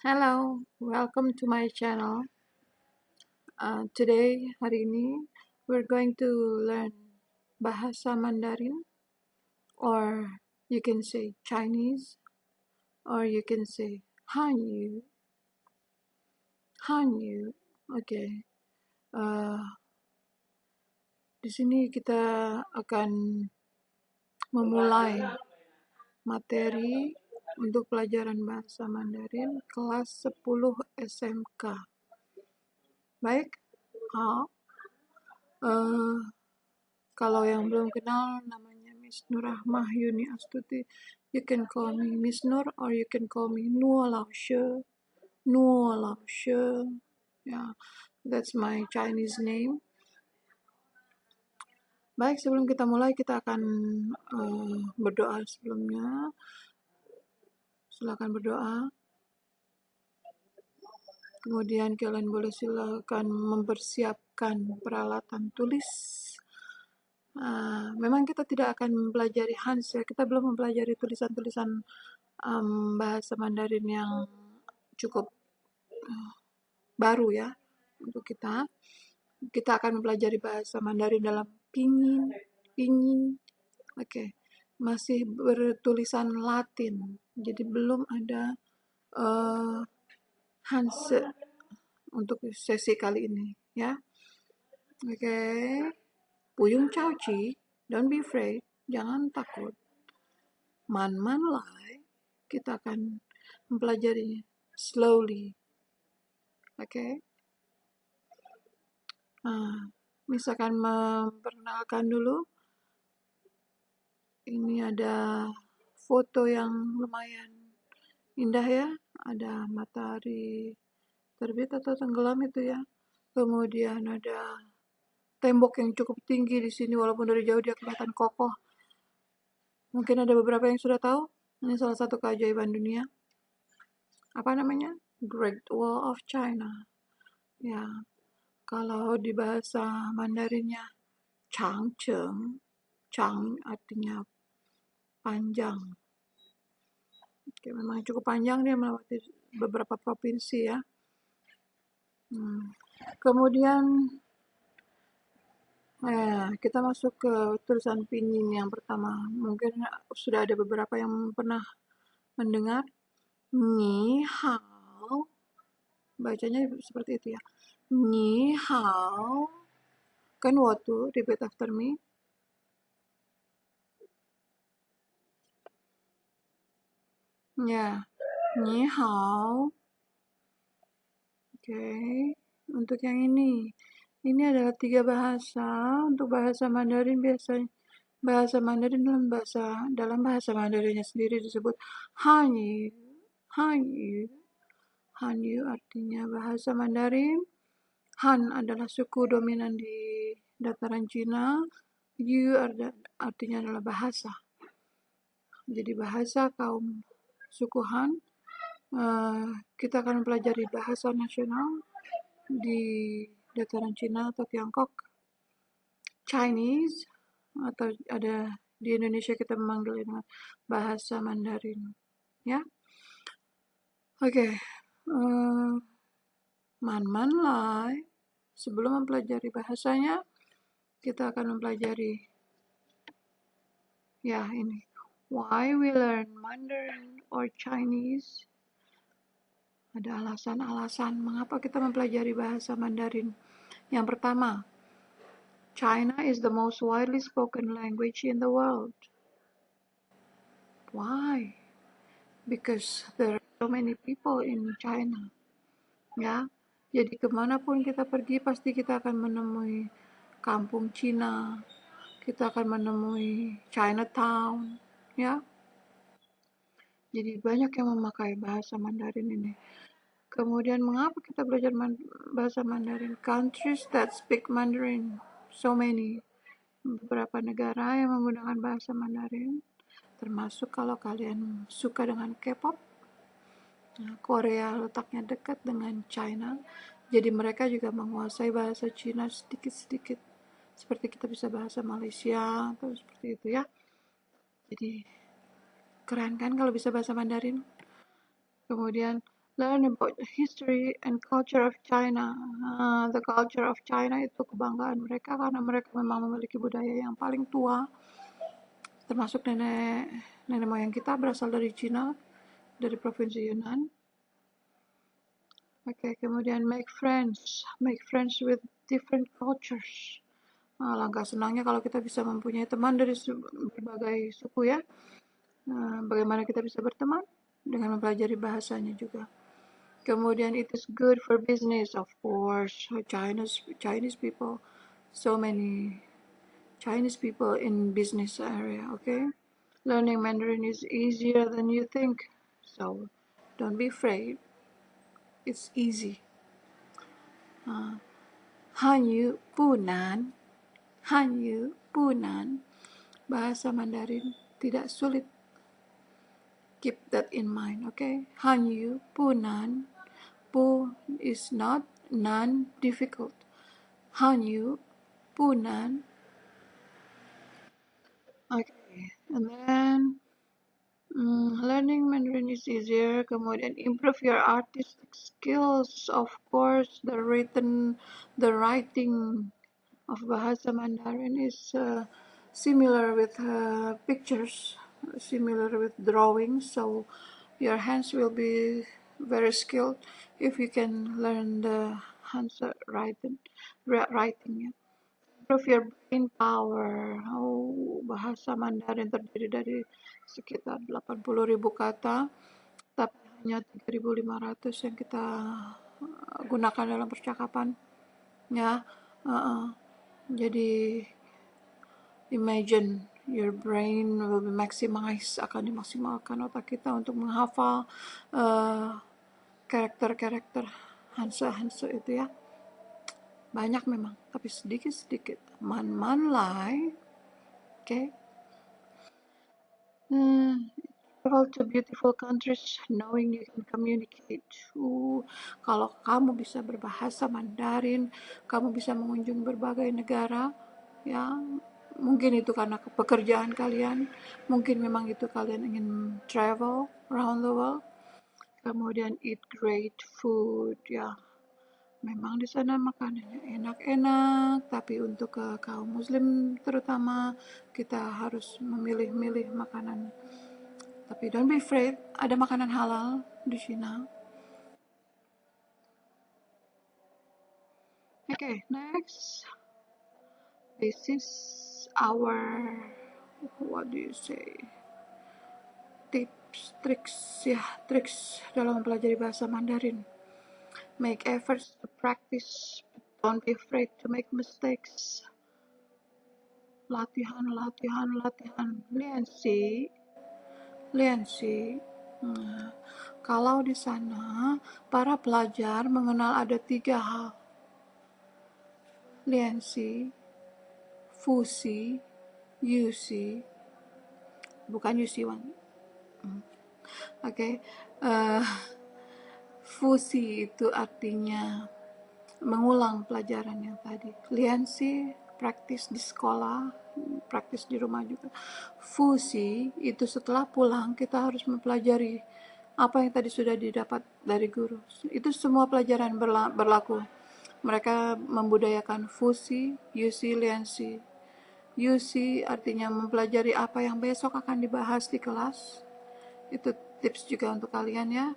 Hello, welcome to my channel. Today, hari ini, we're going to learn bahasa Mandarin, or you can say Chinese, or you can say Hanyu. Hanyu. Oke. Di sini kita akan memulai materi untuk pelajaran bahasa Mandarin kelas 10 SMK. Baik. Kalau yang belum kenal, namanya Miss Nur Rahmah Yuni Astuti. You can call me Miss Nur, or you can call me Nuo Lao She. Nuo Lao She. Yeah, that's my Chinese name. Baik, sebelum kita mulai, kita akan berdoa sebelumnya. Silakan berdoa. Kemudian kalian boleh silakan mempersiapkan peralatan tulis. Memang kita tidak akan mempelajari Hans ya, kita belum mempelajari tulisan-tulisan bahasa Mandarin yang cukup baru ya untuk kita. Kita akan mempelajari bahasa Mandarin dalam pinyin. Oke. Masih bertulisan Latin, jadi belum ada Hanse untuk sesi kali ini ya. Oke. Puyung Chao Chi, don't be afraid, jangan takut. Man lai, kita akan mempelajarinya slowly. Oke. Misalkan memperkenalkan dulu. Ini ada foto yang lumayan indah ya. Ada matahari terbit atau tenggelam itu ya. Kemudian ada tembok yang cukup tinggi di sini, walaupun dari jauh dia kelihatan kokoh. Mungkin ada beberapa yang sudah tahu. Ini salah satu keajaiban dunia. Apa namanya? Great Wall of China. Ya, kalau di bahasa Mandarinnya Changcheng, Chang artinya panjang. Oke, memang cukup panjang, dia melewati beberapa provinsi ya. Kemudian kita masuk ke tulisan pinyin yang pertama. Mungkin sudah ada beberapa yang pernah mendengar. Ni hao. Bacanya seperti itu ya. Ni hao. Kan waktu, repeat after me. Ya, ni hao. Oke, untuk yang ini adalah 3 bahasa. Untuk bahasa Mandarin biasanya bahasa Mandarin dalam bahasa Mandarinnya sendiri disebut Hanyu. Hanyu. Hanyu artinya bahasa Mandarin. Han adalah suku dominan di dataran Cina. Yu artinya adalah bahasa. Jadi bahasa kaum suku Han. Kita akan mempelajari bahasa nasional di dataran Cina atau Tiongkok, Chinese, atau ada di Indonesia kita memanggil dengan bahasa Mandarin ya. Oke. Man lai, sebelum mempelajari bahasanya, kita akan mempelajari ya ini, why we learn Mandarin or Chinese. Ada alasan-alasan mengapa kita mempelajari bahasa Mandarin. Yang pertama, China is the most widely spoken language in the world. Why? Because there are so many people in China. Ya, jadi kemanapun kita pergi pasti kita akan menemui kampung Cina. Kita akan menemui Chinatown. Ya. Jadi banyak yang memakai bahasa Mandarin ini. Kemudian mengapa kita belajar bahasa Mandarin? Countries that speak Mandarin, so many. Beberapa negara yang menggunakan bahasa Mandarin, termasuk kalau kalian suka dengan K-pop. Korea letaknya dekat dengan China, jadi mereka juga menguasai bahasa Cina sedikit-sedikit. Seperti kita bisa bahasa Malaysia, atau seperti itu ya. Jadi keren kan kalau bisa bahasa Mandarin? Kemudian learn about the history and culture of China. The culture of China itu kebanggaan mereka karena mereka memang memiliki budaya yang paling tua, termasuk nenek moyang kita berasal dari Cina, dari provinsi Yunnan. Oke, kemudian make friends with different cultures. Alangkah senangnya kalau kita bisa mempunyai teman dari berbagai suku ya. Bagaimana kita bisa berteman? Dengan mempelajari bahasanya juga. Kemudian it is good for business, of course. Chinese people, so many Chinese people in business area. Okay, learning Mandarin is easier than you think, so don't be afraid. It's easy. Hanyu Punan, Hanyu Punan, bahasa Mandarin tidak sulit. Keep that in mind, okay? Hanyu Punan, Pu is not non-difficult. Hanyu Punan. Okay, and then learning Mandarin is easier. Kemudian improve your artistic skills. Of course, the writing of Bahasa Mandarin is similar with pictures, similar with drawings. So your hands will be very skilled if you can learn the Hansa writing. Yeah. Improve your brain power. Bahasa Mandarin terdiri dari sekitar 80.000 kata, tapi hanya 3.500 yang kita gunakan dalam percakapan. Ya, jadi imagine your brain will be maximized, akan dimaksimalkan otak kita untuk menghafal karakter-karakter Hansa itu ya. Banyak memang, tapi sedikit-sedikit. Man lai. Okay. Travel to beautiful countries knowing you can communicate. Kalau kamu bisa berbahasa Mandarin, kamu bisa mengunjungi berbagai negara, ya. Mungkin itu karena pekerjaan kalian, mungkin memang itu kalian ingin travel around the world. Kemudian eat great food, ya. Memang di sana makanannya enak-enak, tapi untuk kaum muslim terutama kita harus memilih-milih makanan. Tapi don't be afraid, ada makanan halal di Cina. Okay, next. This is our, what do you say? Tips, tricks dalam mempelajari bahasa Mandarin. Make efforts to practice, but don't be afraid to make mistakes. Latihan. Liansi. Kalau di sana para pelajar mengenal ada 3 hal. Liansi, Fusi, Yusi. Bukan Yusi Wan. Oke. Fusi itu artinya mengulang pelajaran yang tadi. Liansi, praktis di sekolah, praktis di rumah juga. Fusi itu setelah pulang kita harus mempelajari apa yang tadi sudah didapat dari guru. Itu semua pelajaran berlaku. Mereka membudayakan fusi, yusi, liansi. Yusi artinya mempelajari apa yang besok akan dibahas di kelas. Itu tips juga untuk kalian ya,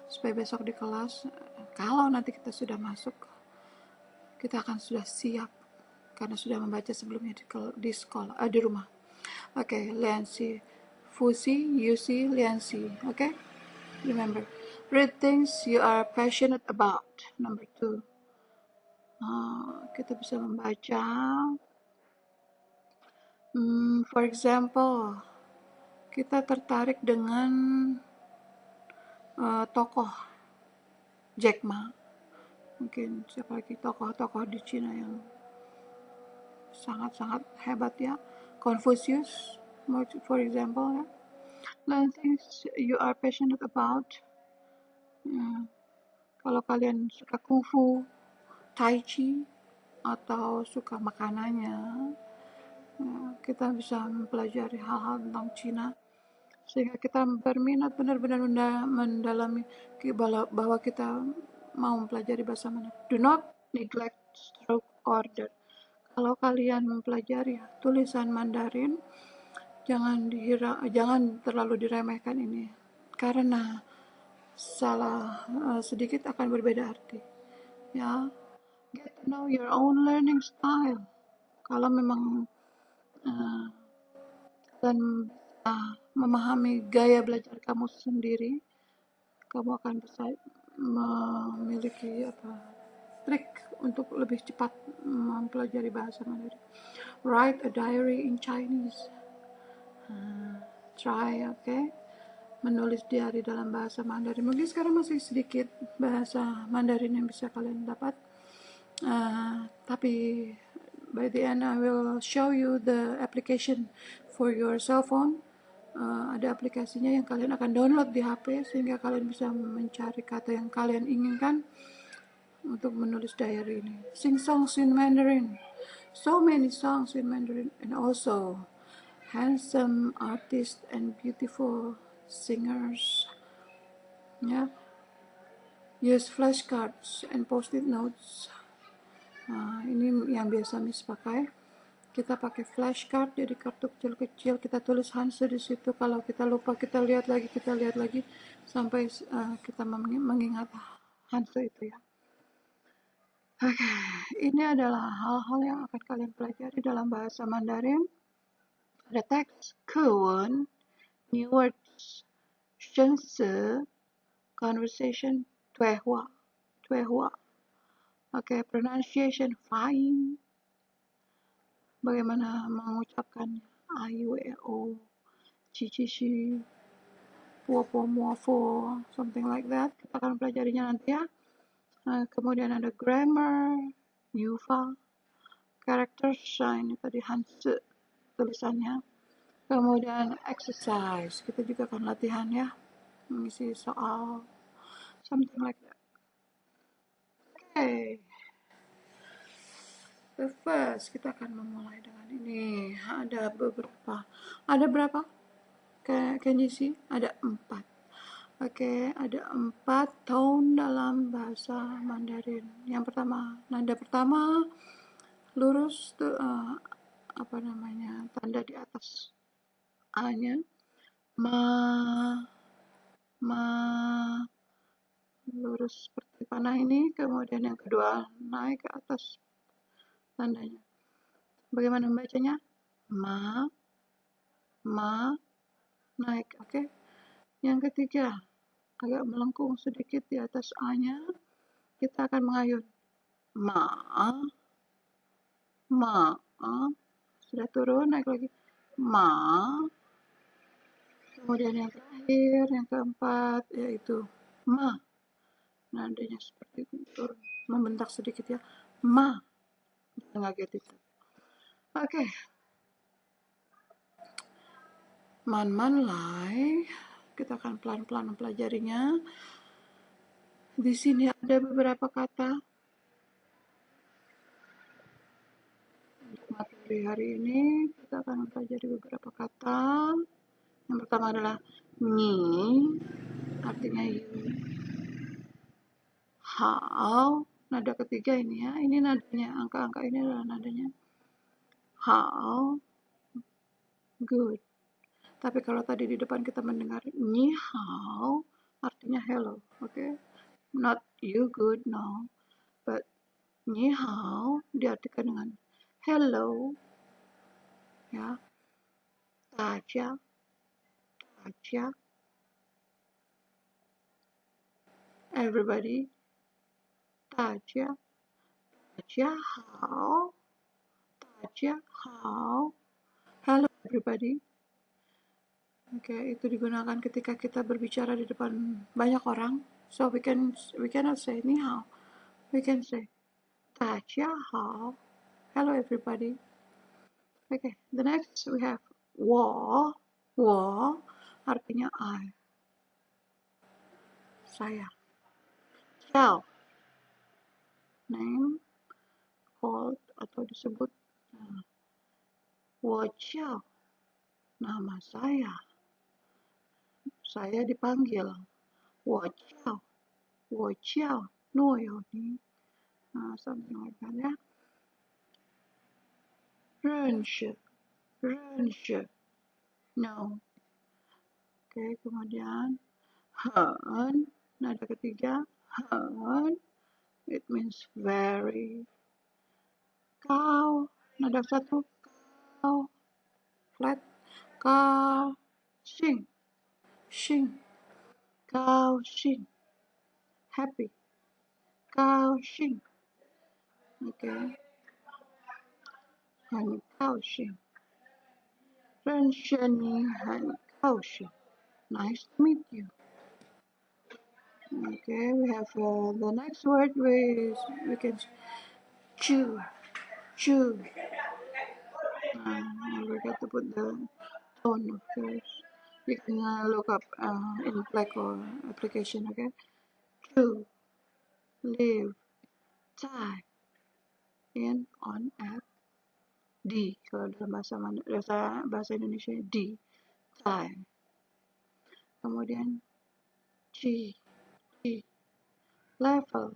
supaya besok di kelas, kalau nanti kita sudah masuk, kita akan sudah siap karena sudah membaca sebelumnya di sekolah, di rumah. Okay, liansi, fusi, yusi, liansi. Okay, remember, read things you are passionate about. Number 2, kita bisa membaca. For example, kita tertarik dengan tokoh Jack Ma. Mungkin siapa lagi tokoh-tokoh di Cina yang sangat-sangat hebat ya. Confucius, for example ya. Learn things you are passionate about. Kalau kalian suka kungfu, tai chi, atau suka makanannya, kita bisa mempelajari hal-hal tentang Cina. sehingga kita berminat benar-benar mendalami bahwa kita mau mempelajari bahasa Mandarin. Do not neglect stroke order. Kalau kalian mempelajari tulisan Mandarin, jangan terlalu diremehkan ini, karena salah sedikit akan berbeda arti. Ya, get to know your own learning style. Kalau memang dan memahami gaya belajar kamu sendiri, kamu akan bisa memiliki trik untuk lebih cepat mempelajari bahasa Mandarin. Write a diary in Chinese. Try, okay? Menulis diary dalam bahasa Mandarin. Mungkin sekarang masih sedikit bahasa Mandarin yang bisa kalian dapat. Tapi by the end I will show you the application for your cell phone. Ada aplikasinya yang kalian akan download di HP sehingga kalian bisa mencari kata yang kalian inginkan untuk menulis diary ini. Sing songs in Mandarin, so many songs in Mandarin, and also handsome artists and beautiful singers. Yeah, use flashcards and post-it notes. Ini yang biasa Miss pakai. Kita pakai flashcard, jadi kartu kecil-kecil, kita tulis Hanse di situ. Kalau kita lupa, kita lihat lagi sampai kita mengingat Hanse itu ya. Oke, ini adalah hal-hal yang akan kalian pelajari dalam bahasa Mandarin. Ada teks, kewen, new words, shengse, conversation, tuehua. Oke, pronunciation, fine. Bagaimana mengucapkan IUEO, CCC, Puopo, Muofo, something like that. Kita akan pelajarinya nanti ya. Kemudian ada grammar, Yufa, character sign, tadi Hanse tulisannya. Kemudian exercise, kita juga akan latihan ya, mengisi soal, something like that. Okay. The first, kita akan memulai dengan ini. Ada berapa? Can you see? Ada 4. Oke, ada 4 tone dalam bahasa Mandarin. Yang pertama, nada pertama lurus tuh tanda di atas A-nya. Ma lurus seperti panah ini. Kemudian yang kedua naik ke atas tandanya. Bagaimana membacanya? Ma naik, oke. Yang ketiga, agak melengkung sedikit di atas A-nya. Kita akan mengayun. Ma. Sudah turun, naik lagi. Ma. Kemudian yang terakhir, yang keempat, yaitu ma. Nadanya seperti itu, turun. Membentak sedikit ya. Ma. Jangan kaget itu. Oke. Man lai. Kita akan pelan-pelan mempelajarinya. Di sini ada beberapa kata. Untuk materi hari ini, kita akan mempelajari beberapa kata. Yang pertama adalah ni, artinya you. How, nada ketiga ini ya. Ini nadanya, angka-angka ini adalah nadanya. How, good. Tapi kalau tadi di depan kita mendengar ni hao, artinya hello, okay? Not you good, no. But ni hao diartikan dengan hello, ya. Tajia, everybody. Tajia hao, hello everybody. Oke, itu digunakan ketika kita berbicara di depan banyak orang. So we cannot say ni hao. We can say 大家好. Hello everybody. Okay, the next we have 我 artinya I, saya. 叫 name, called atau disebut. 我叫 nama saya. saya dipanggil. 我叫诺有尼. Something like that, ya. 认识 no. Oke, kemudian 很 nada ketiga 很 it means very. 高 nada satu 高 flat. 高兴 高兴 happy. 高兴 okay. 很高兴认识你很高兴 nice to meet you. Okay, we have the next word we can chew. I forgot to put the tone of course. You can look up in Pleco application. Okay, chew, live, tie, in, on, at, di. Kalau dalam bahasa Indonesia di, tie. Kemudian G, level.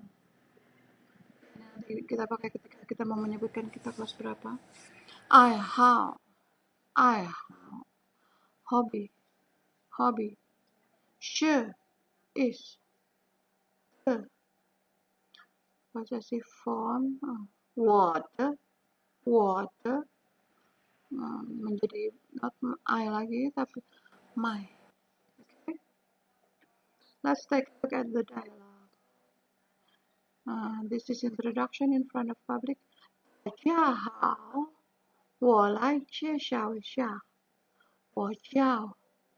Nanti kita pakai ketika kita mau menyebutkan kita kelas berapa. I how, hobby, she is, the possessive form, water, menjadi not I lagi tapi my. Okay, let's take a look at the dialogue. This is introduction in front of public. 大家好，我来介绍一下，我叫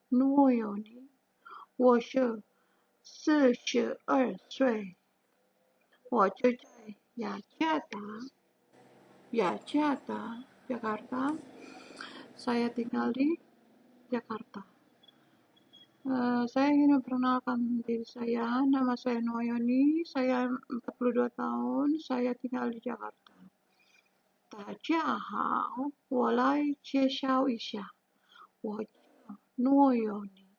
诺有尼，我是42岁，我住在雅加达, Jakarta. Saya tinggal di Jakarta. Saya ingin memperkenalkan diri saya. Nama saya Noyoni, saya 42 tahun, saya tinggal di Jakarta. 大家好，我来介绍一下，我叫诺有尼，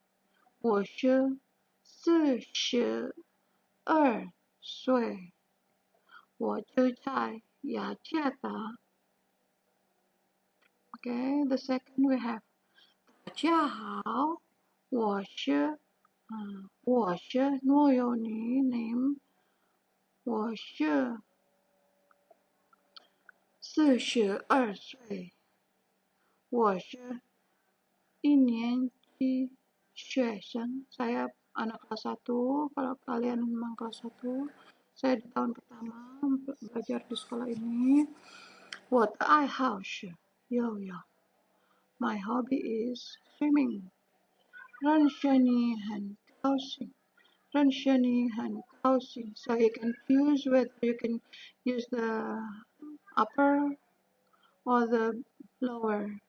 我是42岁，我住在雅加达. Okay, the second we have 大家好，我是诺有尼 name， 我是42岁，我是1年级学生. Saya anak kelas 1, kalau kalian memang kelas 1, saya di tahun pertama belajar di sekolah ini. 我的爱好是游泳. My hobby is swimming. 认识你很高兴. 认识你很高兴. So you can choose whether you can use the upper or the lower.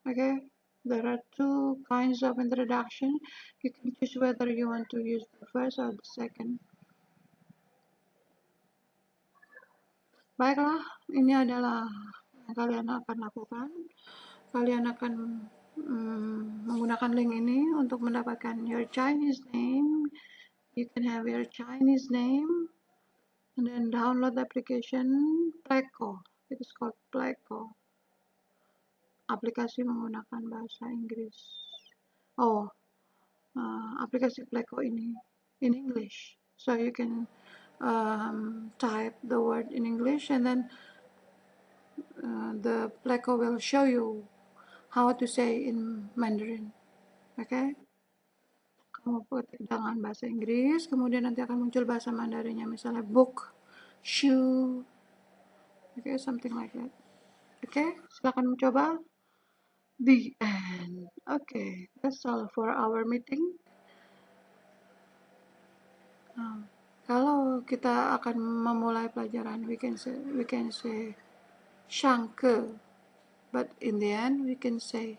Okay, there are two kinds of introduction. You can choose whether you want to use the first or the second. Baiklah, ini adalah yang kalian akan lakukan. Kalian akan menggunakan link ini untuk mendapatkan your Chinese name. You can have your Chinese name and then download the application Pleco. It is called Pleco. Aplikasi menggunakan bahasa Inggris. Aplikasi Pleco ini in English. So you can type the word in English and then the Pleco will show you how to say in Mandarin. Okay? Kamu ketik dengan bahasa Inggris, kemudian nanti akan muncul bahasa Mandarinnya, misalnya book, shoe, okay, something like that. Okay, silakan mencoba. The end. Okay, that's all for our meeting. Kalau kita akan memulai pelajaran, we can say 上课, but in the end we can say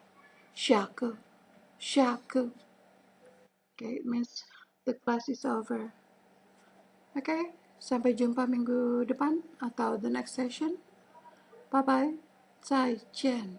下课. Okay, it means the class is over. Okay, sampai jumpa minggu depan atau the next session. Bye bye. 再见.